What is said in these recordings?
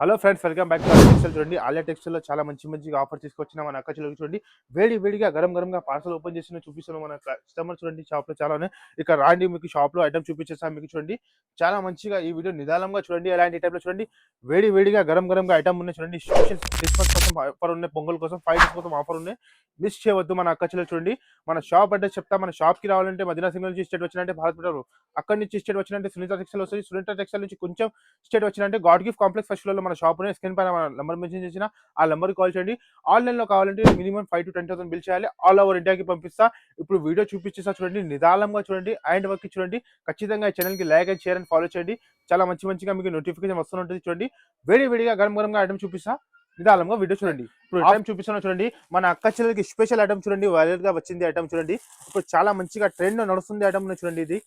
Hello friends, welcome back to Alia textile. చూడండి, ఆలియా టెక్స్టైల్లో చాలా మంచిగా ఆఫర్ తీసుకొచ్చిన మన అక్క చెల్లెలు చూడండి. వేడిగా గరంగా పార్సల్ ఓపెన్ చేసిన చూపిస్తున్నాం. మన కస్టమర్ చూడండి, షాప్లో చాలా ఉన్నాయి. ఇక రాండి, మీకు షాప్లో ఐటమ్ చూపించేస్తాను. మీకు చూడండి, చాలా మంచిగా ఈ వీడియో నిదానంగా చూడండి. ఎలాంటి టైప్లో చూడండి, వేడిగా గరంగా ఐటమ్ ఉన్నాయి చూడండి. స్పెషల్ క్రిస్మస్ కోసం ఆఫర్ ఉన్నాయి, పొంగల్ కోసం 5 days కోసం ఆఫర్ ఉన్నాయి. మిస్ చేయవద్దు. మన అక్క చెల్లెలు చూడండి, మన షాప్ అడ్రస్ చెప్తా. మన షాప్కి రావాలంటే మదీనా సింగల్ నుంచి స్టేట్ వచ్చినంటే భారత్ పెట్టారు. అక్కడి నుంచి స్టేట్ వచ్చినంటే సునీత టెక్స్టైల్ వస్తుంది. సునీత టెక్స్టైల్ నుంచి కొంచెం స్టేట్ వచ్చినంటే గాడ్ గిఫ్ట్ కాంప్లెక్స్ ఫస్ట్ ఫ్లోర్లో మన షాప్ స్క్రీన్ పైన నెంబర్ మెన్షన్ చేసిన ఆ నెంబర్ కాల్ చేయండి. ఆన్లైన్లో కావాలంటే మినిమం 5 to 10,000 బిల్ చేయాలి. ఆల్ ఓవర్ ఇండియాకి పంపిస్తా. ఇప్పుడు వీడియో చూపించేస్తా చూడండి, నిదానంగా చూడండి, అండ్ వర్క్ చూడండి. ఖచ్చితంగా ఈ ఛానల్కి like and share and follow చేయండి. చాలా మంచిగా మీకు నోటిఫికేషన్ వస్తుంటుంది. చూడండి, వేడిగా గరంగా ఐటమ్ చూపిస్తా. నిదానంగా వీడియో చూడండి. ఇప్పుడు ఐటమ్ చూపిస్తున్నా చూడండి. మన అక్క చెల్లెలకి స్పెషల్ ఐటమ్ చూడండి, వైరల్ గా వచ్చింది ఐటమ్ చూడండి. ఇప్పుడు చాలా మంచిగా ట్రెండ్ నడుస్తుంది ఐటమ్ ఉన్నాయి చూడండి. ఇది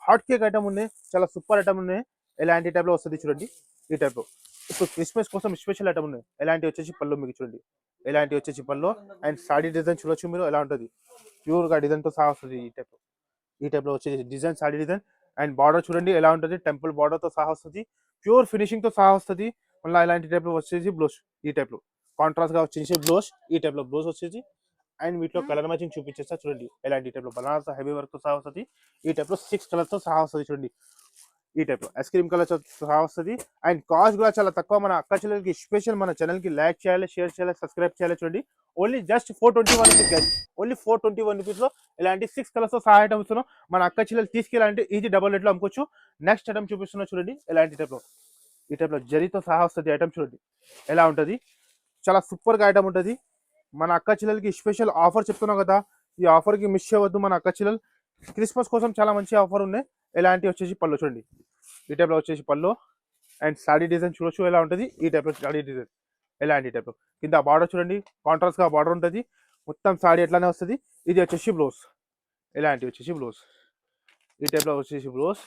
హాట్ కేక్ ఐటమ్ ఉన్నాయి, చాలా సూపర్ ఐటమ్ ఉన్నాయి. ఎలాంటి టైప్ లో వస్తుంది చూడండి, ఈ టైప్ లో. ఇప్పుడు క్రిస్మస్ కోసం స్పెషల్ ఐటమ్ ఉన్నాయి. ఎలాంటి వచ్చేసి పళ్ళు మీకు చూడండి, ఎలాంటి వచ్చేసి పళ్ళు అండ్ సాడీ డిజైన్ చూడొచ్చు మీరు. ఎలా ఉంటుంది, ప్యూర్ గా డిజైన్ తో సహా వస్తుంది. ఈ టైప్ లో వచ్చేసి design, saree design and border చూడండి ఎలా ఉంటుంది. టెంపుల్ బార్డర్ తో సహా వస్తుంది, ప్యూర్ ఫినిషింగ్ తో సహా వస్తుంది. మళ్ళీ ఇలాంటి టైప్ లో వచ్చేసి బ్లౌజ్, ఈ టైప్ లో కాంట్రాస్ట్ గా వచ్చేసి బ్లౌజ్, ఈ టైప్ లో బ్లౌజ్ వచ్చేసి. అండ్ వీటిలో కలర్ మ్యాచింగ్ చూపించేస్తా చూడండి. ఎలాంటి టైప్ లో బనారస్ హెవీ వర్క్ తో సహా వస్తుంది. ఈ టైప్ లో 6 కలర్స్ తో సహా వస్తుంది చూడండి. ఈ టైప్ లో ఐస్ క్రీమ్ కలర్ సహా వస్తుంది. అండ్ కాస్ట్ కూడా చాలా తక్కువ. మన అక్క చెల్లెలకి స్పెషల్. మన ఛానల్ కి లైక్ చేయాలి, షేర్ చేయాలి, సబ్స్క్రైబ్ చేయాలి. చూడండి, only just 421 rupees guys. Only 421 rupees లో ఇలాంటి 6 కలర్స్ తో సహా ఐటమ్ ఇస్తున్నాం. మన అక్క చెల్లెలు తీసుకెళ్ళాలంటే ఈజీ డబల్ రేట్ లో అమ్ముకోవచ్చు. నెక్స్ట్ ఐటమ్ చూపిస్తున్నా చూడండి, ఎలాంటి టైప్ లో. ఈ టైప్ లో జరీతో సహా వస్తుంది ఐటమ్ చూడండి, ఎలా ఉంటుంది. చాలా సూపర్ గా ఐటమ్ ఉంటుంది. మన అక్క చెల్లెలకి స్పెషల్ ఆఫర్ చెప్తున్నాం కదా, ఈ ఆఫర్ కి మిస్ చేయవద్దు. మన అక్క చెల్లెలు క్రిస్మస్ కోసం చాలా మంచి ఆఫర్ ఉన్నాయి. ఎలాంటి వచ్చేసి పళ్ళు చూడండి, ఈ టైప్ లో వచ్చేసి పళ్ళు అండ్ సాడీ డిజైన్ చూడొచ్చు ఎలా ఉంటుంది. ఈ టైప్ లో సాడీ డిజైన్, ఎలాంటి టైప్ లో. కింద బార్డర్ చూడండి, కాంట్రాస్ట్ గా బార్డర్ ఉంటుంది. మొత్తం సాడీ ఎట్లానే వస్తుంది. ఇది వచ్చేసి బ్లౌజ్, ఎలాంటి వచ్చేసి బ్లౌజ్, ఈ టైప్ లో వచ్చేసి బ్లౌజ్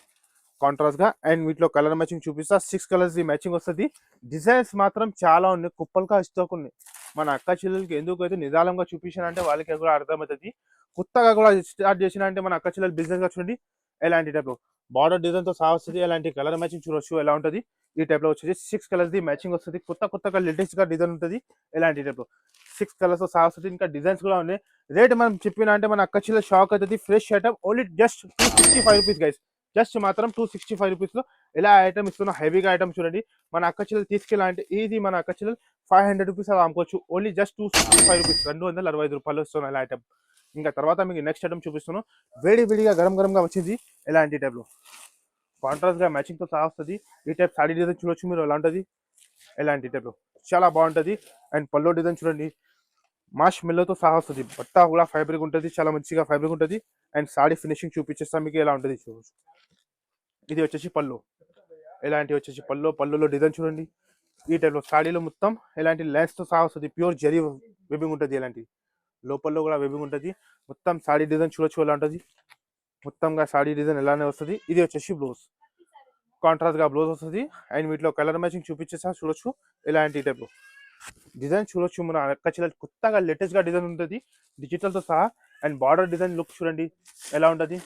కాంట్రాస్ట్ గా. అండ్ వీటిలో కలర్ మ్యాచింగ్ చూపిస్తా. 6 కలర్స్ మ్యాచింగ్ వస్తుంది. డిజైన్స్ మాత్రం చాలా ఉన్నాయి, కుప్పలుగా స్టాక్ ఉన్నాయి. మన అక్క చెల్లెలకి ఎందుకు అయితే నిదానంగా చూపించానంటే వాళ్ళకి కూడా అర్థమవుతుంది. కొత్తగా కూడా స్టార్ట్ చేసిన అంటే మన అక్క చెల్లెలు బిజినెస్ గా చూడండి. ఎలాంటి టైప్ లో బార్డర్ డిజైన్ తో సహా వస్తుంది. ఎలాంటి కలర్ మ్యాచింగ్ చూడొచ్చు ఎలా ఉంటుంది. ఈ టైప్ లో వచ్చేసి 6 కలర్స్ మ్యాచింగ్ వస్తుంది. కొత్తగా లేటెస్ట్ గా డిజైన్ ఉంటుంది. ఎలాంటి టైప్ లో 6 కలర్స్ తో సహా వస్తుంది. ఇంకా డిజైన్స్ కూడా ఉన్నాయి. రేట్ మనం చెప్పిన అంటే మన అక్క చెల్లెలు షాక్ అవుతుంది. Fresh item only just 265 rupees guys. Just మాత్రం 265 రూపీస్ లో ఎలా ఐటమ్ ఇస్తున్నా. హెవీగా ఐటమ్ చూడండి. మన అక్క చెల్లెలు తీసుకెళ్ళాలంటే ఇది మన అక్క చెల్లెలు 500 రూపీస్ అలా అమ్ముకోవచ్చు. ఓన్లీ జస్ట్ 265 రూపీస్, 265 రూపాయలు వస్తున్నాయి ఇలా ఐటమ్. ఇంకా తర్వాత మీకు నెక్స్ట్ ఐటమ్ చూపిస్తున్నాను. వేడిగా గరంగా వచ్చింది. ఎలాంటి టైప్ లో కాంట్రాస్ట్ గా మ్యాచింగ్ తో సహా వస్తుంది. ఈ టైప్ సాడీ డిజైన్ చూడొచ్చు మీరు ఎలా ఉంటుంది. ఎలాంటి టైప్ లో చాలా బాగుంటుంది. అండ్ పల్లో డిజైన్ చూడండి, మాష్ మిల్లతో సహా వస్తుంది. బట్ట కూడా ఫైబ్రిక్ ఉంటుంది, చాలా మంచిగా ఫైబ్రిక్ ఉంటుంది. అండ్ సాడీ ఫినిషింగ్ చూపించేస్తాం మీకు ఎలా ఉంటుంది చూడొచ్చు. ఇది వచ్చేసి పళ్ళు, ఎలాంటి వచ్చేసి పళ్ళులో డిజైన్ చూడండి. ఈ టైప్లో సాడీలో మొత్తం ఎలాంటి లెన్స్ తో సహా వస్తుంది. ప్యూర్ జరీ వెబింగ్ ఉంటుంది. ఎలాంటి లోపల్లో కూడా వెబింగ్ ఉంటుంది. మొత్తం సాడీ డిజైన్ చూడొచ్చు ఎలా ఉంటుంది. మొత్తంగా సాడీ డిజైన్ ఎలానే వస్తుంది. ఇది వచ్చేసి బ్లౌజ్, కాంట్రాస్ట్ గా బ్లౌజ్ వస్తుంది. అండ్ వీటిలో కలర్ మ్యాచింగ్ చూపించేసా చూడొచ్చు. ఎలాంటి టైప్ డిజైన్ చూడొచ్చు. మన అక్క చెల్లెలు కొత్తగా లేటెస్ట్ గా డిజైన్ ఉంటుంది డిజిటల్ తో సహా. అండ్ బార్డర్ డిజైన్ లుక్ చూడండి ఎలా ఉంటుంది.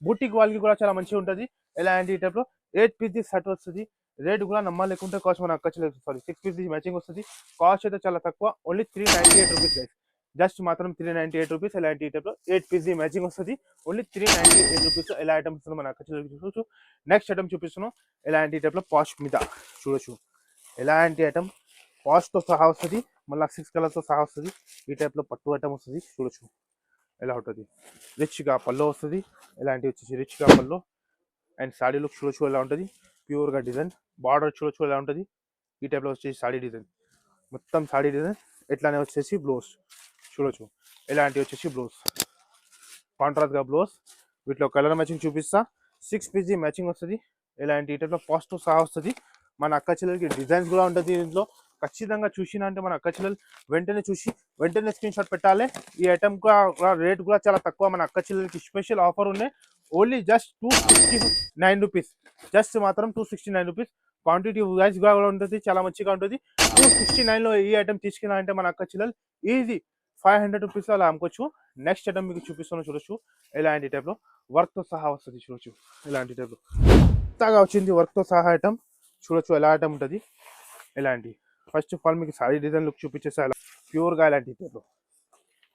బూటీ క్వాలిటీ కూడా చాలా మంచిగా ఉంటుంది. ఎలాంటి టైప్ లో 8 పీస్ సెట్ వస్తుంది. రేట్ కూడా నమ్మలేకుంటే కాస్ట్ మన అక్క చెల్లెలు 6 పీస్ మ్యాచింగ్ వస్తుంది. కాస్ట్ అయితే చాలా తక్కువ, ఓన్లీ 398 రూపీస్ గైస్. జస్ట్ మాత్రం 398 రూపీస్. ఎలాంటి టైప్ లో 8 పీస్ మ్యాచింగ్ వస్తుంది. Only 398 rupees. ఎలా ఐటమ్ ఇస్తున్నాం మన అక్క చెల్లెలు చూడొచ్చు. నెక్స్ట్ ఐటమ్ చూపిస్తున్నాం. ఎలాంటి టైప్ లో పాష్ మీద చూడొచ్చు. ఎలాంటి ఐటమ్ పాష్ తో సహా వస్తుంది. మళ్ళీ 6 కలర్స్ తో సహా వస్తుంది. ఈ టైప్ లో పట్టు ఐటమ్ వస్తుంది చూడొచ్చు ఎలా ఉంటుంది. రిచ్ గా పళ్ళు వస్తుంది. ఎలాంటి వచ్చేసి రిచ్ గా పళ్ళు అండ్ సాడీ లుక్ చూడొచ్చు ఎలా ఉంటుంది. ప్యూర్ గా డిజైన్ బార్డర్ చూడొచ్చు ఎలా ఉంటుంది. ఈ టైప్ లో వచ్చేసి సాడీ డిజైన్, మొత్తం సాడీ డిజైన్. ఎట్లానే వచ్చేసి బ్లౌజ్ చూడొచ్చు. ఎలాంటి వచ్చేసి బ్లౌజ్ కాంట్రాస్ట్ గా బ్లౌజ్. వీటిలో కలర్ మ్యాచింగ్ చూపిస్తా. 6 పీస్ మ్యాచింగ్ వస్తుంది. ఎలాంటి ఈ టైప్లో పాజిటివ్ సహా వస్తుంది. మన అక్క చెల్లెలకి డిజైన్స్ కూడా ఉంటుంది దీంట్లో. ఖచ్చితంగా చూసిన అంటే మన అక్క చెల్లెలు వెంటనే చూసి వెంటనే స్క్రీన్ షాట్ పెట్టాలి. ఈ ఐటమ్ రేట్ కూడా చాలా తక్కువ. మన అక్క చెల్లెలకి స్పెషల్ ఆఫర్ ఉన్నాయి. Only just 269 rupees. జస్ట్ మాత్రం 269 రూపీస్. క్వాంటిటీ వైజ్ కూడా ఉంటుంది, చాలా మంచిగా ఉంటుంది. 269 లో ఈ ఐటమ్ తీసుకెళ్ళాలంటే మన అక్క చెల్లెలు ఈజీ 500 రూపీస్ అలా అమ్ముకోవచ్చు. నెక్స్ట్ ఐటమ్ మీకు చూపిస్తాను చూడొచ్చు. ఎలాంటి టైప్లో వర్క్ తో సహా వస్తుంది చూడొచ్చు. ఇలాంటి టైప్లో కొత్తగా వచ్చింది వర్క్ తో సహా ఐటమ్ చూడొచ్చు ఎలా ఐటమ్ ఉంటుంది. ఇలాంటి ఫస్ట్ ఆఫ్ ఆల్ మీకు సారీ డిజైన్ లుక్ చూపించేసా ఇలా ప్యూర్గా ఇలాంటి టైప్లో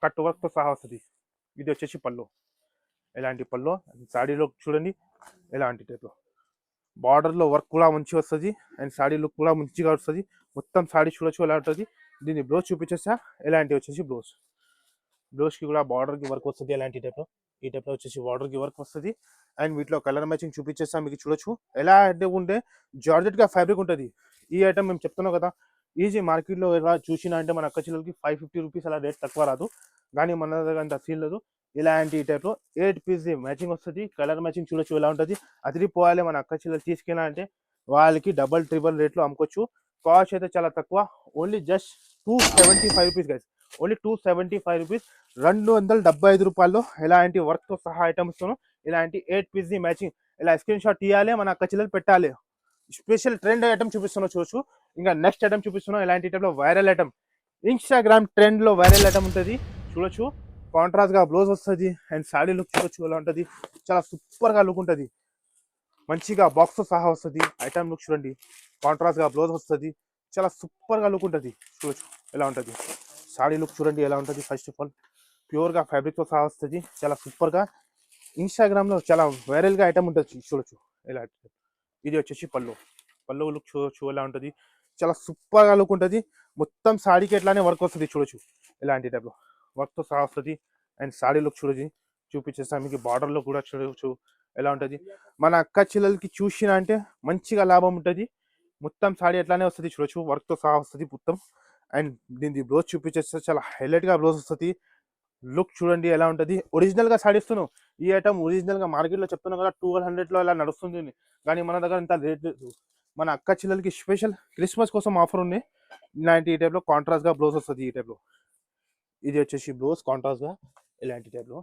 కట్ వర్క్తో సహా వస్తుంది. ఇది వచ్చేసి పళ్ళు, ఇలాంటి పళ్ళు సాడీలో చూడండి ఇలాంటి టైప్లో బార్డర్లో వర్క్ కూడా మంచిగా వస్తుంది అండ్ సాడీ లుక్ కూడా మంచిగా వస్తుంది. మొత్తం సాడీ చూడొచ్చు ఎలా ఉంటుంది. దీన్ని బ్లౌజ్ చూపించేసా ఇలాంటి వచ్చేసి బ్లౌజ్కి కూడా బార్డర్కి వర్క్ వస్తుంది ఎలాంటి టైప్లో. ఈ టైప్లో వచ్చేసి బార్డర్కి వర్క్ వస్తుంది అండ్ వీటిలో కలర్ మ్యాచింగ్ చూపించేస్తా మీకు చూడొచ్చు. ఎలా అంటే ఉంటే జార్జెట్గా ఫ్యాబ్రిక్ ఉంటుంది. ఈ ఐటమ్ మేము చెప్తున్నాం కదా ఈజీ మార్కెట్లో ఎలా చూసినా అంటే మన అక్క చెల్లెలకి 550 రూపీస్ అలా రేట్ తక్కువ రాదు, కానీ మన దగ్గర అంత సీల్ లేదు. ఇలాంటి టైప్లో 8 పీస్ మ్యాచింగ్ వస్తుంది. కలర్ మ్యాచింగ్ చూడొచ్చు ఎలా ఉంటుంది. అదిరిపోవాలి. మన అక్క చెల్లెలు తీసుకెళ్ళాలంటే వాళ్ళకి డబల్ ట్రిబల్ రేట్లో అమ్ముకోవచ్చు. కాస్ట్ అయితే చాలా తక్కువ, only just 275 rupees guys, only 275 rupees, 275 రూపాయల్లో ఇలాంటి వర్క్తో సహా ఐటమ్స్ ఇలాంటి 8 పీస్ మ్యాచింగ్ ఇలా స్క్రీన్ షాట్ తీయాలి, మన అక్క చెల్లెలు పెట్టాలి. స్పెషల్ ట్రెండ్ ఐటమ్ చూపిస్తున్నాం చూడొచ్చు. ఇంకా నెక్స్ట్ ఐటమ్ చూపిస్తున్నాం ఇలాంటి టైప్లో వైరల్ ఐటమ్, ఇన్స్టాగ్రామ్ ట్రెండ్లో వైరల్ ఐటమ్ ఉంటుంది చూడొచ్చు. కాంట్రాస్ట్గా బ్లౌజ్ వస్తుంది అండ్ శాడీ లుక్ చూడొచ్చు ఎలా ఉంటుంది. చాలా సూపర్గా లుక్ ఉంటుంది, మంచిగా బాక్స్తో సహా వస్తుంది. ఐటమ్ లుక్ చూడండి, కాంట్రాస్ట్గా బ్లౌజ్ వస్తుంది, చాలా సూపర్గా లుక్ ఉంటుంది చూడొచ్చు ఎలా ఉంటుంది. శాడీ లుక్ చూడండి ఎలా ఉంటుంది. ఫస్ట్ ఆఫ్ ఆల్ ప్యూర్గా ఫ్యాబ్రిక్తో సహా వస్తుంది, చాలా సూపర్గా ఇన్స్టాగ్రామ్లో చాలా వైరల్గా ఐటమ్ ఉంటుంది చూడొచ్చు ఎలా. ఇది వచ్చేసి పళ్ళు లుక్ చూడొచ్చు ఎలా ఉంటుంది. చాలా సూపర్గా లుక్ ఉంటుంది. మొత్తం శాడీకి ఎట్లానే వర్క్ వస్తుంది చూడొచ్చు ఇలాంటి టైప్లో వర్క్తో సహా వస్తుంది. అండ్ శాడీ లుక్ చూడొచ్చు చూపించేస్తాను మీకు. బార్డర్లో కూడా చూడవచ్చు ఎలా ఉంటుంది. మన అక్క చెల్లెలకి చూసినా అంటే మంచిగా లాభం ఉంటుంది. మొత్తం శాడీ ఎట్లానే వస్తుంది చూడొచ్చు, వర్క్తో సహా వస్తుంది మొత్తం. అండ్ దీనికి బ్లౌజ్ చూపించేస్తే చాలా హైలైట్గా బ్లౌజ్ వస్తుంది. లుక్ చూడండి ఎలా ఉంటుంది. ఒరిజినల్గా శాడీ ఇస్తున్నాం. ఈ ఐటమ్ ఒరిజినల్గా మార్కెట్లో చెప్తున్నాం కదా 1200లో ఇలా నడుస్తుంది, కానీ మన దగ్గర ఇంత రేట్ లేదు. మన అక్క చెల్లెలకి స్పెషల్ క్రిస్మస్ కోసం ఆఫర్ ఉంది. ఇలాంటి ఈ టైప్లో కాంట్రాస్ట్గా బ్లౌజ్ వస్తుంది ఈ టైప్లో. ఇది వచ్చేసి బ్లౌజ్ కాంట్రాస్ట్గా ఇలాంటి టైప్లో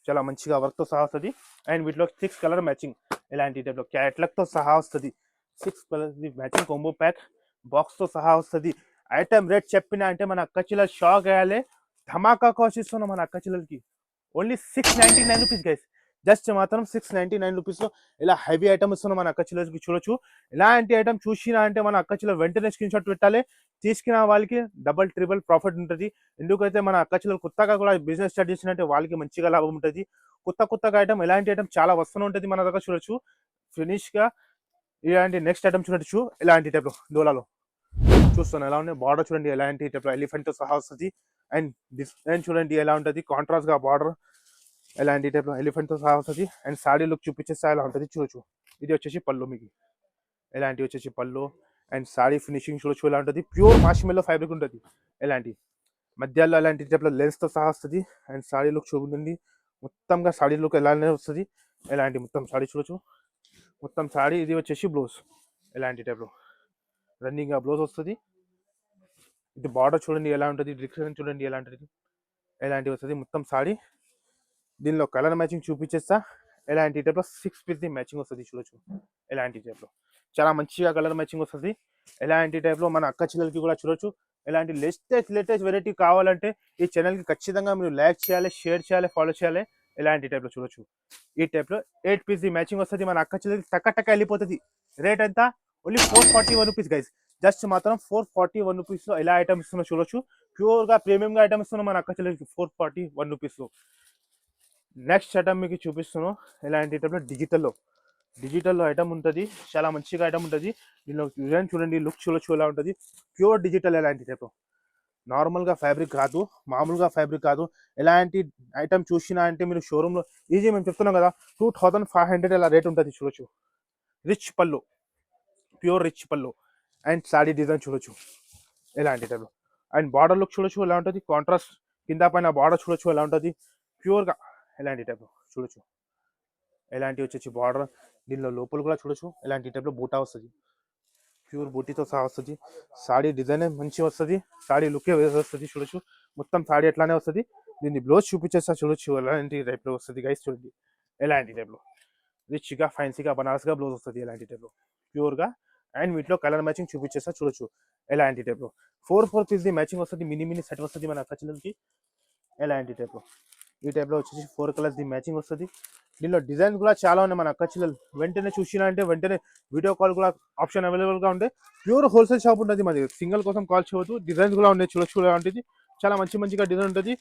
చాలా మంచిగా వర్క్తో సహా వస్తుంది. అండ్ వీటిలో 6 కలర్ మ్యాచింగ్ ఇలాంటి టైప్లో క్యాట్లాగ్తో సహా వస్తుంది. 6 కలర్స్ మ్యాచింగ్ కాంబో ప్యాక్ బాక్స్తో సహా వస్తుంది. ఐటమ్ రేట్ చెప్పినా అంటే మన అక్క చెల్లెలు షాక్ అయ్యాలి. ధమాకా కాస్ట్ ఇస్తున్నాం మన అక్క చెల్లెలకి, ఓన్లీ 699 రూపీస్ గైస్. జస్ట్ మాత్రం 699 రూపీస్లో ఇలా హెవీ ఐటమ్ ఇస్తున్నాం మన అక్క చెల్లెలకి చూడొచ్చు. ఇలాంటి ఐటమ్ చూసినా అంటే మన అక్క చెల్లెలు వెంటనే స్క్రీన్ షాట్ పెట్టాలి. తీసుకున్న వాళ్ళకి డబల్ ట్రిబుల్ ప్రాఫిట్ ఉంటుంది. ఎందుకైతే మన అక్క చెల్లెలు కొత్తగా కూడా బిజినెస్ స్టార్ట్ చేసినట్టే వాళ్ళకి మంచిగా లాభం ఉంటుంది. కొత్తగా ఐటమ్ ఇలాంటి ఐటమ్ చాలా వస్తూనే ఉంటుంది మన దగ్గర చూడొచ్చు. ఫినిష్గా ఇలాంటి నెక్స్ట్ ఐటమ్ చూడొచ్చు ఇలాంటి టైప్లో డోలాలో చూస్తాను ఎలా ఉన్నాయి. బార్డర్ చూడండి ఎలాంటి టైప్లో ఎలిఫెంట్తో సహా వస్తుంది. అండ్ డిజైన్ చూడండి ఎలా ఉంటుంది. కాంట్రాస్ట్గా బార్డర్ ఎలాంటి టైప్లో ఎలిఫెంట్తో సహా వస్తుంది. అండ్ శాడీ లుక్ చూపించేస్తే ఎలా ఉంటుంది చూడొచ్చు. ఇది వచ్చేసి పళ్ళు, మీకు ఎలాంటి వచ్చేసి పళ్ళు. అండ్ శాడీ ఫినిషింగ్ చూడొచ్చు ఎలా ఉంటుంది. ప్యూర్ మాష్మెల్లో ఫ్యాబ్రిక్ ఉంటుంది. ఎలాంటి మధ్యలో ఎలాంటి టైప్లో లెన్స్తో సహా వస్తుంది. అండ్ శాడీ లుక్ చూడండి, మొత్తంగా శాడీ లుక్ ఎలానే వస్తుంది. ఎలాంటి మొత్తం శాడీ చూడొచ్చు, మొత్తం శాడీ. ఇది వచ్చేసి బ్లౌజ్ ఎలాంటి టైప్లో రన్నింగ్గా బ్లౌజ్ వస్తుంది. ఇది బార్డర్ చూడండి ఎలా ఉంటుంది. డిజైన్ చూడండి ఎలా ఉంటుంది, ఎలాంటి వస్తుంది మొత్తం శాడీ. దీనిలో కలర్ మ్యాచింగ్ చూపించేస్తా. ఎలాంటి టైప్లో 6 పీస్ మ్యాచింగ్ వస్తుంది చూడొచ్చు ఎలాంటి టైప్లో. చాలా మంచిగా కలర్ మ్యాచింగ్ వస్తుంది. ఎలాంటి టైప్లో మన అక్క చెల్లెలకి కూడా చూడొచ్చు. ఎలాంటి లేటెస్ట్ వెరైటీ కావాలంటే ఈ ఛానల్కి ఖచ్చితంగా మీరు లైక్ చేయాలి, షేర్ చేయాలి, ఫాలో చేయాలి. ఎలాంటి టైప్లో చూడొచ్చు. ఈ టైప్లో 8 పీస్ మ్యాచింగ్ వస్తుంది. మన అక్క చెల్లెలకి టక్క వెళ్ళిపోతుంది. రేట్ ఎంత, ఓన్లీ 441 రూపీస్ గైస్. జస్ట్ మాత్రం 441 రూపీస్లో ఎలా ఐటమ్ ఇస్తున్నా చూడొచ్చు. ప్యూర్గా ప్రీమియంగా ఐటమ్ ఇస్తున్నాం మన అక్క చెల్లెలకి 441 రూపీస్లో. నెక్స్ట్ ఐటమ్ మీకు చూపిస్తున్నాం ఎలాంటి టైప్లో డిజిటల్లో ఐటమ్ ఉంటుంది. చాలా మంచిగా ఐటమ్ ఉంటుంది. దీనిలో డిజైన్ చూడండి, లుక్ చూడొచ్చు ఎలా ఉంటుంది. ప్యూర్ డిజిటల్ ఎలాంటి టైప్, నార్మల్గా ఫ్యాబ్రిక్ కాదు, మామూలుగా ఫ్యాబ్రిక్ కాదు. ఎలాంటి ఐటమ్ చూసినా అంటే మీరు షోరూంలో ఈజీ మేము చెప్తున్నాం కదా 2500 అలా రేట్ ఉంటుంది చూడొచ్చు. రిచ్ పళ్ళు, ప్యూర్ రిచ్ పళ్ళు. అండ్ శాడీ డిజైన్ చూడొచ్చు ఎలాంటి టైప్లో. అండ్ బార్డర్ లుక్ చూడొచ్చు ఎలా ఉంటుంది. కాంట్రాస్ట్ కింద పైన బార్డర్ చూడొచ్చు ఎలా ఉంటుంది. ప్యూర్గా ఎలాంటి టైప్లో చూడొచ్చు. ఎలాంటి వచ్చేసి బార్డర్, దీనిలో లోపల కూడా చూడొచ్చు ఎలాంటి టైప్లో బూటా వస్తుంది. ప్యూర్ బూటీతో సహా వస్తుంది. శాడీ డిజైన్ మంచిగా వస్తుంది. శాడీ లుకే వస్తుంది చూడొచ్చు. మొత్తం శాడీ ఎట్లానే వస్తుంది. దీన్ని బ్లౌజ్ చూపించేస్తా చూడొచ్చు ఎలాంటి టైప్లో వస్తుంది గైస్. చూడండి ఎలాంటి టైప్లో రిచ్గా ఫ్యాన్సీగా బనారస్గా బ్లౌజ్ వస్తుంది ఎలాంటి టైప్లో ప్యూర్గా. అండ్ వీటిలో కలర్ మ్యాచింగ్ చూపించేస్తా చూడొచ్చు ఎలాంటి టైప్లో. 4 పీస్ మ్యాచింగ్ వస్తుంది. మినీ సెట్ వస్తుంది మన అక్క చెల్లెలకి ఎలాంటి టైప్లో. ఈ టైప్లో వచ్చేసి 4 కలర్స్ ది మ్యాచింగ్ వస్తుంది. దీనిలో డిజైన్స్ కూడా చాలా ఉన్నాయి మన అక్క చెల్లెలు. వెంటనే చూసినా అంటే వెంటనే వీడియో కాల్ కూడా ఆప్షన్ అవైలబుల్గా ఉంటాయి. ప్యూర్ హోల్సేల్ షాప్ ఉంటుంది మాది. సింగిల్ కోసం కాల్ చేయవద్దు. డిజైన్స్ కూడా ఉన్నాయి, చూడొచ్చు ఉంటుంది. చాలా మంచిగా డిజైన్ ఉంటుంది.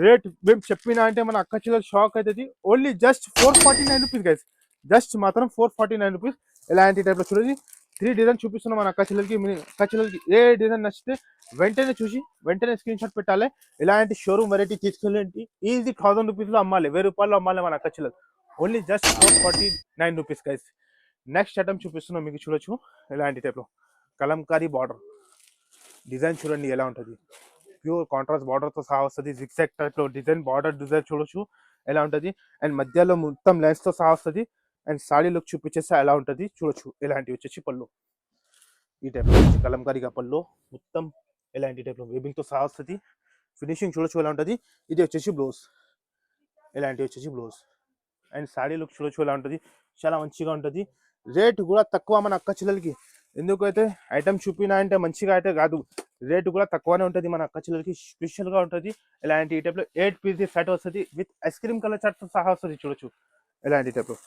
రేట్ మేము చెప్పినా అంటే మన అక్క చెల్లెలు షాక్ అవుతుంది. Only just 449 rupees guys. Just మాత్రం 449 రూపీస్. ఇలాంటి టైప్లో చూడండి 3 డిజైన్ చూపిస్తున్నాం మన అక్క చెల్లెలకి. మీ అక్క చెల్లెలకి ఏ డిజైన్ నచ్చితే వెంటనే చూసి వెంటనే స్క్రీన్ షాట్ పెట్టాలి. ఇలాంటి షోరూమ్ వెరైటీ తీసుకెళ్ళి ఈజీ 1000 రూపీస్లో అమ్మాలి, 1000 రూపాయలు అమ్మాలి మన అక్క చెల్లెలు. Only just 449 rupees guys. Next item చూపిస్తున్నాం మీకు, చూడొచ్చు ఇలాంటి టైప్లో కలంకారీ బార్డర్ డిజైన్ చూడండి ఎలా ఉంటుంది. ప్యూర్ కాంట్రాస్ట్ బార్డర్తో సహా వస్తుంది. జిగ్జాగ్ టైప్లో డిజైన్, బార్డర్ డిజైన్ చూడొచ్చు ఎలా ఉంటుంది. అండ్ మధ్యలో మొత్తం లైన్స్తో సహా వస్తుంది. అండ్ సాడీ లుక్ చూపించేస్తే ఎలా ఉంటుంది చూడొచ్చు. ఇలాంటివి వచ్చేసి పళ్ళు, ఈ టైప్లో వచ్చి కలంకారీగా పళ్ళు మొత్తం ఇలాంటి టైప్లో వేబింగ్తో సహా వస్తుంది. ఫినిషింగ్ చూడొచ్చు ఎలా ఉంటుంది. ఇది వచ్చేసి బ్లౌజ్, ఇలాంటివి వచ్చేసి బ్లౌజ్. అండ్ సాడీ లుక్ చూడొచ్చు ఎలా ఉంటుంది. చాలా మంచిగా ఉంటుంది. రేట్ కూడా తక్కువ మన అక్క చెల్లెలకి. ఎందుకైతే ఐటమ్ చూపినా అంటే మంచిగా అయితే కాదు, రేటు కూడా తక్కువనే ఉంటుంది మన అక్క చెల్లెలకి. స్పెషల్గా ఉంటుంది. ఇలాంటి ఈ టైప్లో 8 పీస్ సెట్ వస్తుంది. విత్ ఐస్ క్రీమ్ కలర్ చార్ట్తో సహా వస్తుంది చూడొచ్చు. ఇలాంటి టైప్లో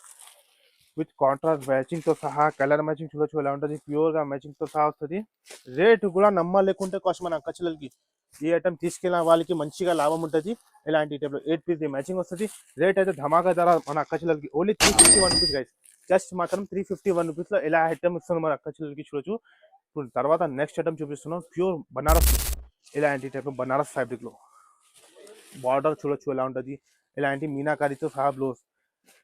విత్ కాంట్రాస్ట్ మ్యాచింగ్తో సహా కలర్ మ్యాచింగ్ చూడొచ్చు ఎలా ఉంటుంది. ప్యూర్గా మ్యాచింగ్తో సహా వస్తుంది. రేటు కూడా నమ్మలేకుంటే కాస్ట్ మన అక్క చెల్లెలకి. ఈ ఐటమ్ తీసుకెళ్ళిన వాళ్ళకి మంచిగా లాభం ఉంటుంది. ఇలాంటి టైప్లో 8 పీస్ మ్యాచింగ్ వస్తుంది. రేట్ అయితే ధమాకా ధర మన అక్క చెల్లెలకి. Only 351 rupees guys. జస్ట్ మాత్రం 351 రూపీస్లో ఇలా ఐటమ్ ఇస్తున్నాం మన అక్క చెల్లెలకి చూడొచ్చు. ఇప్పుడు తర్వాత నెక్స్ట్ ఐటమ్ చూపిస్తున్నాం ప్యూర్ బనారస్. ఇలాంటి టైప్ బనారస్ ఫ్యాబ్రిక్లో బార్డర్ చూడొచ్చు ఎలా ఉంటుంది. ఇలాంటి మీనాకారితో సహా blouse.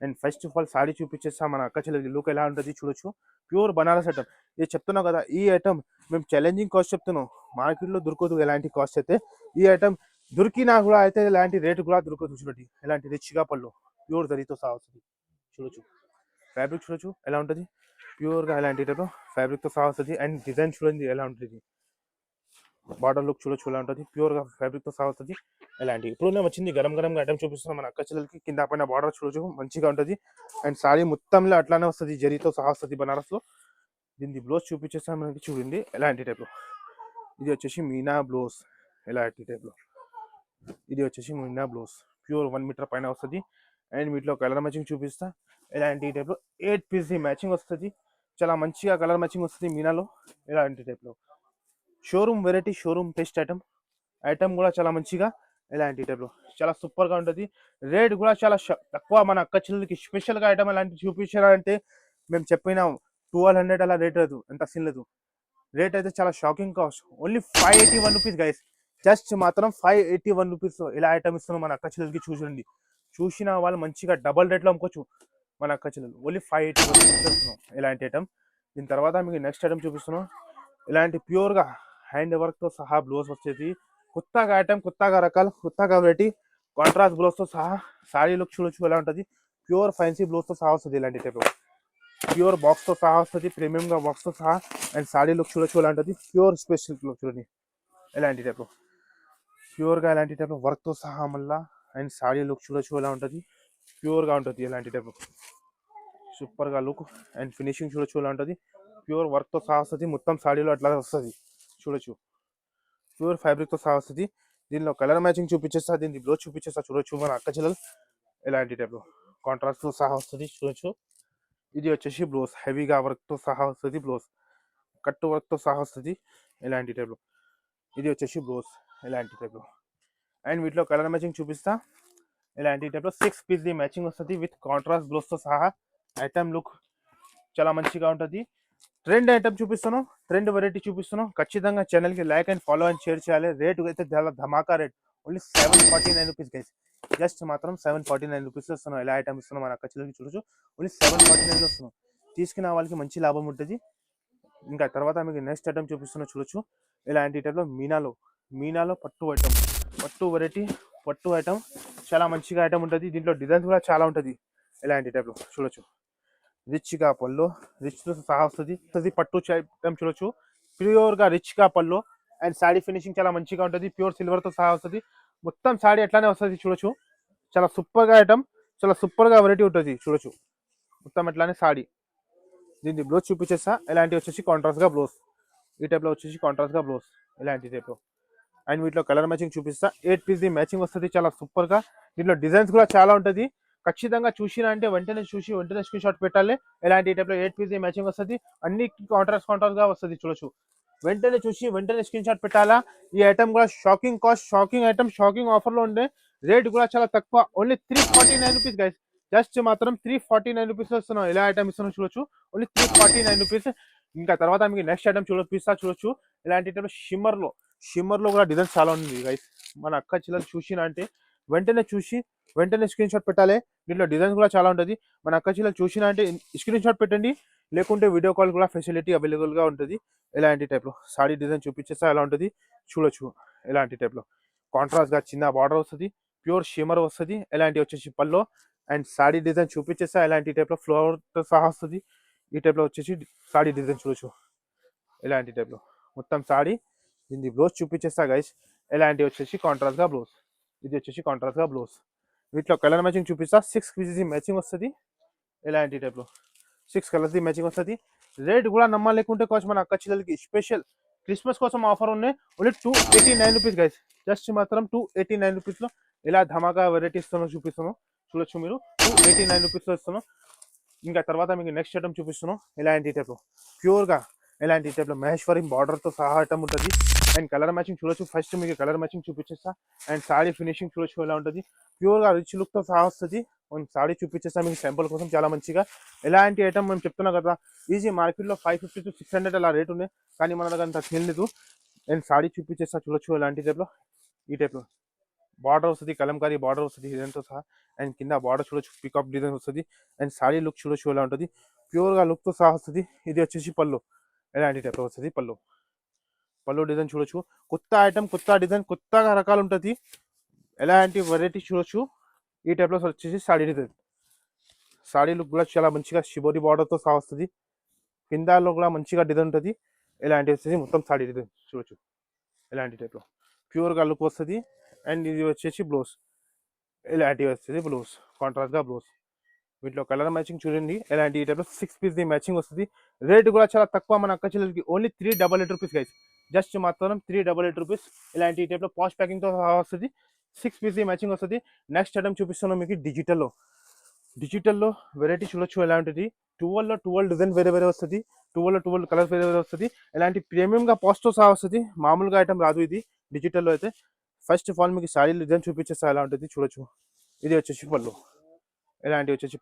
And first of all sari చూపించేస్తా మన అక్క చెల్లెలకి లుక్ ఎలా ఉంటుంది చూడొచ్చు. Pure Banaras item. ఇది చెప్తున్నాం కదా, ఈ ఐటమ్ మేము ఛాలెంజింగ్ కాస్ట్ చెప్తున్నాం. మార్కెట్లో దొరకదు ఎలాంటి కాస్ట్ అయితే. ఈ ఐటమ్ దొరికినా కూడా అయితే ఇలాంటి రేటు కూడా దొరకదు చూడండి. ఇలాంటి రిచ్గా పళ్ళు ప్యూర్ జరీతో సహా వస్తుంది చూడొచ్చు. ఫ్యాబ్రిక్ చూడొచ్చు ఎలా ఉంటుంది. ప్యూర్గా ఇలాంటి టైప్లో ఫ్యాబ్రిక్తో సహా వస్తుంది. అండ్ డిజైన్ చూడండి ఎలా ఉంటుంది. బార్డర్ లుక్ చూడొచ్చు ఎలా ఉంటుంది. ప్యూర్గా ఫ్యాబ్రిక్తో సహా వస్తుంది. ఇలాంటి ఇప్పుడు నేను వచ్చింది గరంగా ఐటమ్ చూపిస్తున్నాం మన అక్క చెల్లెలకి. కింద పైన బార్డర్ చూడొచ్చు మంచిగా ఉంటుంది. అండ్ సారీ మొత్తంలో అట్లానే వస్తుంది, జరీతో సహా వస్తుంది బనారస్లో. దీన్ని బ్లౌజ్ చూపించేస్తాను మనకి చూడండి ఎలాంటి టైప్లో. ఇది వచ్చేసి మీనా బ్లౌజ్ ఎలాంటి టైప్లో. ఇది వచ్చేసి మీనా బ్లౌజ్ ప్యూర్ 1 మీటర్ పైన వస్తుంది. అండ్ వీటిలో కలర్ మ్యాచింగ్ చూపిస్తా. ఇలాంటి టైప్లో 8 పీస్ మ్యాచింగ్ వస్తుంది. చాలా మంచిగా కలర్ మ్యాచింగ్ వస్తుంది మీనాలో. ఇలాంటి టైప్లో showroom variety, showroom test item కూడా చాలా మంచిగా ఇలాంటి టైప్లో చాలా సూపర్గా ఉంటుంది. రేట్ కూడా చాలా తక్కువ మన అక్క చెల్లెలకి. స్పెషల్గా ఐటమ్ అలాంటి చూపించారంటే మేము చెప్పిన 1200 అలా రేట్ లేదు, ఎంత సీన్ లేదు. రేట్ అయితే చాలా shocking cost. Only 581 rupees guys. Just మాత్రం 581 రూపీస్ ఇలా ఐటమ్ ఇస్తున్నాం మన అక్క చెల్లెలకి. చూడండి, చూసిన వాళ్ళు మంచిగా డబల్ రేట్లో అమ్ముకోవచ్చు మన అక్క చెల్లెలు. ఓన్లీ 581 రూపీస్ ఇస్తున్నాం ఇలాంటి ఐటమ్. దీని తర్వాత మీకు నెక్స్ట్ ఐటమ్ చూపిస్తున్నాం. ఇలాంటి ప్యూర్గా హ్యాండ్ వర్క్తో సహా బ్లౌజ్ వచ్చేది. కొత్తగా ఐటమ్, కొత్తగా రకాలు, కొత్తగా వెరైటీ కాంట్రాస్ట్ బ్లౌజ్తో సహా. సారీ లుక్ చూడొచ్చు ఎలా ఉంటుంది. ప్యూర్ ఫ్యాన్సీ బ్లౌజ్తో సహా వస్తుంది ఇలాంటి టైప్. ప్యూర్ బాక్స్తో సహా వస్తుంది, ప్రీమియంగా బాక్స్తో సహా. అండ్ సారీ లుక్ చూడొచ్చు ఎలా ఉంటుంది. ప్యూర్ స్పెషల్ లుక్ చూడండి ఇలాంటి టైప్. ప్యూర్గా ఇలాంటి టైప్ వర్క్తో సహా మళ్ళా. అండ్ సారీ లుక్ చూడొచ్చు ఎలా ఉంటుంది. ప్యూర్గా ఉంటుంది ఇలాంటి టైప్. సూపర్గా లుక్ అండ్ ఫినిషింగ్ చూడొచ్చు ఎలా ఉంటుంది. ప్యూర్ వర్క్తో సహా వస్తుంది. మొత్తం సాడీలో అట్లా వస్తుంది చూడొచ్చు. ప్యూర్ ఫ్యాబ్రిక్తో సహా వస్తుంది. దీనిలో కలర్ మ్యాచింగ్ చూపించేస్తా, దీన్ని బ్లౌజ్ చూపించేస్తా చూడొచ్చు మన అక్క చెల్లెలు. ఇలాంటి టైప్లో కాంట్రాస్ట్తో సహా వస్తుంది చూడొచ్చు. ఇది వచ్చేసి బ్లౌజ్, హెవీగా వర్క్తో సహా వస్తుంది బ్లౌజ్. కట్టు వర్క్తో సహా వస్తుంది ఇలాంటి టైప్లో. ఇది వచ్చేసి బ్లౌజ్ ఇలాంటి టైప్లో. అండ్ వీటిలో కలర్ మ్యాచింగ్ చూపిస్తా. ఇలాంటి టైప్లో 6 పీస్ మ్యాచింగ్ వస్తుంది విత్ కాంట్రాస్ట్ బ్లౌజ్తో సహా. ఐటమ్ లుక్ చాలా మంచిగా ఉంటుంది. ట్రెండ్ ఐటమ్ చూపిస్తాను, ట్రెండ్ వెరైటీ చూపిస్తాను. ఖచ్చితంగా ఛానల్కి like and follow and share చేయాలి. రేట్ అయితే చాలా ధమాకా rate. Only 749 rupees guys. Just మాత్రం 749 రూపీస్ వస్తున్నాం. ఎలా ఐటమ్ ఇస్తున్నాం మన అక్క చెల్లెలకి చూడొచ్చు. ఓన్లీ 749 వస్తున్నాం. తీసుకున్న వాళ్ళకి మంచి లాభం ఉంటుంది. ఇంకా తర్వాత మీకు నెక్స్ట్ ఐటమ్ చూపిస్తున్నా చూడొచ్చు. ఇలాంటి టైప్లో మీనాలో పట్టు ఐటమ్, పట్టు వెరైటీ, పట్టు ఐటమ్ చాలా మంచిగా ఐటమ్ ఉంటుంది. దీంట్లో డిజైన్స్ కూడా చాలా ఉంటుంది. ఇలాంటి టైప్లో చూడొచ్చు. రిచ్గా పళ్ళు, రిచ్తో సహా వస్తుంది. పట్టు ఐటమ్ చూడొచ్చు. ప్యూర్గా రిచ్గా పళ్ళు. అండ్ సాడీ ఫినిషింగ్ చాలా మంచిగా ఉంటుంది. ప్యూర్ సిల్వర్తో సహా వస్తుంది. మొత్తం సాడీ ఎట్లానే వస్తుంది చూడొచ్చు. చాలా సూపర్గా ఐటమ్, చాలా సూపర్గా వెరైటీ ఉంటుంది చూడొచ్చు. మొత్తం ఎట్లానే సాడీ. దీన్ని బ్లౌజ్ చూపించేస్తా. ఇలాంటివి వచ్చేసి కాంట్రాస్ట్గా బ్లౌజ్. ఈ టైప్లో వచ్చేసి కాంట్రాస్ట్గా బ్లౌజ్ ఇలాంటి టైప్లో. అండ్ వీటిలో కలర్ మ్యాచింగ్ చూపిస్తా. 8 పీస్ ది మ్యాచింగ్ వస్తది, చాలా సూపర్ గా. దీంట్లో డిజైన్స్ కూడా చాలా ఉంటది. ఖచ్చితంగా చూసినా అంటే వెంటనే చూసి వెంటనే స్క్రీన్ షాట్ పెట్టాలి. ఇలాంటి టైప్ లో 8 పీస్ ది మ్యాచింగ్ వస్తది. అన్ని కాంట్రాస్ట్ గా వస్తది, చూడొచ్చు. వెంటనే చూసి వెంటనే స్క్రీన్ షాట్ పెట్టాలా. ఈ ఐటమ్ కూడా shocking cost, shocking item, shocking offer లో ఉండే. రేట్ కూడా చాలా తక్కువ, ఓన్లీ 349 రూపీస్ గైస్. జస్ట్ మాత్రం 349 రూపీస్ ఇస్తున్నాం. ఇలా ఐటమ్ ఇస్తున్నాం, చూడొచ్చు. Only 349 rupees. ఇంకా తర్వాత మీకు నెక్స్ట్ ఐటమ్ చూడొచ్చు. ఇలాంటి షిమ్మర్ లో కూడా డిజైన్స్ చాలా ఉంది గైస్. మన అక్క చెల్లెలు చూసిన అంటే వెంటనే చూసి వెంటనే స్క్రీన్ షాట్ పెట్టాలి. దీంట్లో డిజైన్స్ కూడా చాలా ఉంటుంది. మన అక్క చెల్లెలు చూసిన అంటే స్క్రీన్ షాట్ పెట్టండి, లేకుంటే వీడియో కాల్ కూడా ఫెసిలిటీ అవైలబుల్ గా ఉంటుంది. ఇలాంటి టైప్ లో సారీ డిజైన్ చూపించేస్తా, ఎలా ఉంటుంది చూడొచ్చు. ఇలాంటి టైప్ లో కాంట్రాస్ట్ గా చిన్న బార్డర్ వస్తుంది, ప్యూర్ షిమ్మర్ వస్తుంది. ఇలాంటి వచ్చేసి పల్లో. అండ్ సారీ డిజైన్ చూపించేస్తా, ఇలాంటి టైప్ లో ఫ్లవర్ తో సహా వస్తుంది. ఈ టైప్ లో వచ్చేసి సారీ డిజైన్ చూడొచ్చు. ఇలాంటి టైప్ లో మొత్తం సారీ. దీన్ని బ్లౌజ్ చూపించేస్తా గైస్. ఇలాంటి వచ్చేసి కాంట్రాస్ట్ గా బ్లౌజ్. ఇది వచ్చేసి కాంట్రాస్ట్ గా బ్లౌజ్. వీటిలో కలర్ మ్యాచింగ్ చూపిస్తా. 6 పీసెస్ మ్యాచింగ్ వస్తుంది. ఇలాంటి టైప్ లో 6 కలర్స్ మ్యాచింగ్ వస్తుంది. రేట్ కూడా నమ్మలేకుంటే కోసం మన అక్క చెల్లెలకి స్పెషల్ క్రిస్మస్ కోసం ఆఫర్ ఉన్నాయి. Only 289 rupees guys. జస్ట్ మాత్రం 289 రూపీస్ లో ఇలా ధమాకా వెరైటీ ఇస్తున్నాం, చూపిస్తున్నాం, చూడొచ్చు మీరు. 289 రూపీస్ లో ఇస్తున్నాం. ఇంకా తర్వాత మీకు నెక్స్ట్ ఐటమ్ చూపిస్తున్నాం. ఇలాంటి టైప్ లో ప్యూర్ గా ఇలాంటి టైప్ లో మహేశ్వరి బార్డర్ తో సహా ఐటమ్ ఉంటుంది. అండ్ కలర్ మ్యాచింగ్ చూడొచ్చు. ఫస్ట్ మీకు కలర్ మ్యాచింగ్ చూపించేస్తా. అండ్ సారీ ఫినిషింగ్ చూడొచ్చు ఎలా ఉంటుంది. ప్యూర్ గా రిచ్ లుక్ తో సహా వస్తుంది. సారీ చూపించేస్తా మీకు శాంపుల్ కోసం, చాలా మంచిగా. ఎలాంటి ఐటమ్ మేము చెప్తున్నాం కదా, ఈజీ మార్కెట్ లో 550 to 600 అలా రేట్ ఉన్నాయి, కానీ మన దగ్గర అంత తెలియదు. అండ్ సారీ చూపించేస్తా, చూడొచ్చు. ఎలాంటి టైప్ లో ఈ టైప్ లో బార్డర్ వస్తుంది, కలంకారీ బార్డర్ వస్తుంది డిజైన్తో సహా. అండ్ కింద బార్డర్ చూడొచ్చు, పికప్ డిజైన్ వస్తుంది. అండ్ సారీ లుక్ చూడొచ్చు ఎలా ఉంటుంది, ప్యూర్ గా లుక్ తో సహా వస్తుంది. ఇది వచ్చేసి పళ్ళు. ఎలాంటి టైప్ లో వస్తుంది పళ్ళు డిజైన్ చూడొచ్చు. కొత్త ఐటమ్, కొత్త డిజైన్, కొత్తగా రకాలు ఉంటుంది. ఎలాంటి వెరైటీ చూడొచ్చు. ఈ టైప్ లో వచ్చేసి సారీ డిజైన్. సారీ లుక్ కూడా చాలా మంచిగా షిబోరి బార్డర్ తో సహా వస్తుంది. కిందాలో కూడా మంచిగా డిజైన్ ఉంటుంది. ఇలాంటి వచ్చేసి మొత్తం సారీ డిజైన్ చూడొచ్చు. ఇలాంటి టైప్ లో ప్యూర్ గా లుక్ వస్తుంది. అండ్ ఇది వచ్చేసి బ్లౌజ్. ఇలాంటివి వస్తుంది బ్లౌజ్, కాంట్రాస్ట్ గా బ్లౌజ్. వీటిలో కలర్ మ్యాచింగ్ చూడండి. ఇలాంటి ఈ టైప్లో 6 పీస్ ది మ్యాచింగ్ వస్తుంది. రేట్ కూడా చాలా తక్కువ మన అక్క చెల్లెలకి, ఓన్లీ 388 రూపీస్ గైస్. జస్ట్ మాత్రం 388 రూపీస్. ఇలాంటి ఈ టైప్లో పాష్ ప్యాకింగ్ తో వస్తుంది. 6 పీస్ ది మ్యాచింగ్ వస్తుంది. నెక్స్ట్ ఐటమ్ చూపిస్తున్నాం మీకు డిజిటల్లో వెరైటీ చూడొచ్చు ఎలా ఉంటుంది. 12 డిజైన్ వేరే వేరే వస్తుంది. 12 కలర్స్ వేరే వేరే వస్తుంది. ఇలాంటి ప్రీమియం గా పాస్తో సహా వస్తుంది. మామూలుగా ఐటమ్ రాదు ఇది డిజిటల్లో అయితే. ఫస్ట్ ఆఫ్ ఆల్ మీకు సారీ డిజైన్ చూపించేస్తా ఎలా ఉంటుంది చూడొచ్చు. ఇది వచ్చేసి పళ్ళు. ఇలాంటివి వచ్చేసి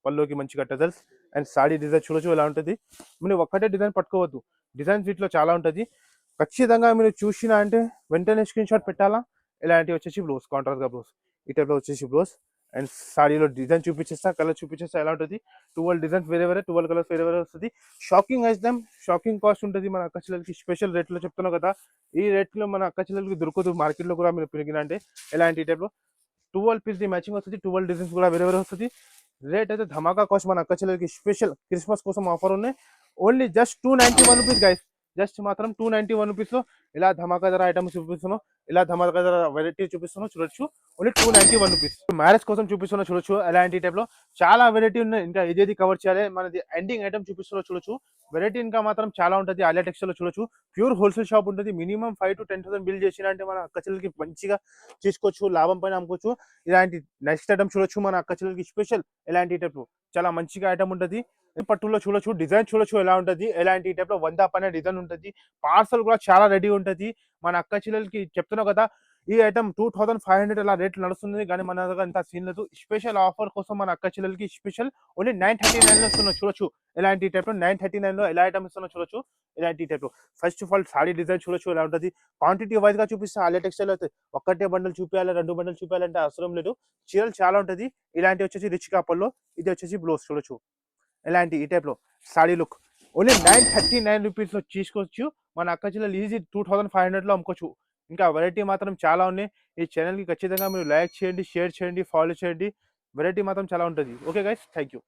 పళ్ళుకి మంచిగా టజల్స్. అండ్ సారీ డిజైన్ చూడొచ్చు ఎలా ఉంటుంది. మీరు ఒక్కటే డిజైన్ పట్టుకోవద్దు, డిజైన్స్ వీటిలో చాలా ఉంటుంది. ఖచ్చితంగా మీరు చూసినా అంటే వెంటనే స్క్రీన్ షాట్ పెట్టాలా. ఇలాంటివి వచ్చేసి బ్లౌజ్, కాంట్రాస్ట్ గా బ్లౌజ్. ఈ టైప్లో వచ్చేసి బ్లౌజ్. అండ్ సారీలో డిజైన్ చూపించేస్తా, కలర్ చూపించేస్తా ఎలా ఉంటుంది. 12 డిజైన్స్ వేరే వేరే, 12 కలర్స్ వేరే వేరే వస్తుంది. షాకింగ్ ఐటమ్, షాకింగ్ కాస్ట్ ఉంటుంది. మన అక్క చెల్లెలకి స్పెషల్ రేట్లో చెప్తున్నాం కదా. ఈ రేట్లో మన అక్క చెల్లెలకి దొరకదు మార్కెట్లో కూడా. మీరు పెరిగిన అంటే ఇలాంటి టైప్లో 12 పీస్ ది మ్యాచింగ్ వస్తుంది. 12 డిజైన్స్ కూడా వేరే వేరే వస్తుంది. రేట్ అయితే ధమాకా కాస్ట్. మన అక్క చెల్లెలకి స్పెషల్ క్రిస్మస్ కోసం ఆఫర్ ఉన్నాయి. Only just 291 rupees guys. Just మాత్రం 291 రూపీస్ లో ఇలా ధమాకా ధర ఐటమ్స్ చూపిస్తున్నాం. ఇలా ధమాకా ధర వెరైటీ చూపిస్తున్నాం, చూడొచ్చు. Only 291 rupees. మ్యారేజ్ కోసం చూపిస్తున్నా, చూడొచ్చు. అలాంటి టైప్ లో చాలా వెరైటీ ఉన్నాయి. ఇంకా ఏదేది కవర్ చేయాలి, మనది ఎండింగ్ ఐటమ్ చూపిస్తున్నా, చూడొచ్చు. వెరైటీ ఇంకా మాత్రం చాలా ఉంటుంది. ఆలియా టెక్స్టైల్ లో చూడొచ్చు. ప్యూర్ హోల్సేల్ షాప్ ఉంటుంది. మినిమం 5 to 10,000 బిల్ చేసిన అంటే మన అక్క చెల్లెలకి మంచిగా తీసుకోవచ్చు, లాభం పైన అమ్ముకోవచ్చు. ఇలాంటి నెక్స్ట్ ఐటమ్ చూడొచ్చు. మన అక్క చెల్లెలకి స్పెషల్ ఇలాంటి టైప్ చాలా మంచిగా ఐటమ్ ఉంటుంది. పట్టులో చూడొచ్చు. డిజైన్ చూడొచ్చు ఎలా ఉంటుంది. ఎలాంటి టైప్ లో 100 పైన డిజైన్ ఉంటుంది. పార్సల్ కూడా చాలా రెడీ ఉంటుంది. మన అక్క చెల్లెలకి చెప్తున్నావు కదా, ఈ ఐటమ్ 2500 అలా రేట్లు నడుస్తుంది, కానీ మన దగ్గర అంత సీన్ లేదు. స్పెషల్ ఆఫర్ కోసం మన అక్క చెల్లెలకి స్పెషల్ ఓన్లీ 939 లో ఇస్తున్నా, చూడొచ్చు. ఎలాంటి టైప్ లో 939 లో ఎలా ఐటమ్ ఇస్తున్నా, చూడొచ్చు. ఇలాంటి టైప్ లో first of all sorry design చూడొచ్చు ఎలా ఉంటుంది. క్వాంటిటీ వైజ్ గా చూపిస్తా. ఆలియా టెక్స్టైల్ అయితే ఒక్కటే బండల్ చూపించాలి, 2 బండల్ చూపించాలంటే అవసరం లేదు. చీరలు చాలా ఉంటుంది. ఇలాంటి వచ్చేసి రిచ్ కాపర్లో. ఇది వచ్చేసి బ్లౌజ్ చూడొచ్చు. ఇలాంటి ఈ టైప్ లో సారీ లుక్ ఓన్లీ 939 రూపీస్ లో తీసుకోవచ్చు. మన అక్క చెల్లెలు ఈజీ 2500 లో అమ్ముకోవచ్చు. ఇంకా వెరైటీ మాత్రం చాలా ఉన్నాయి. ఈ ఛానల్ కి ఖచ్చితంగా మీరు లైక్ చేయండి, షేర్ చేయండి, ఫాలో చేయండి. వెరైటీ మాత్రం చాలా ఉంటుంది. Okay guys, thank you.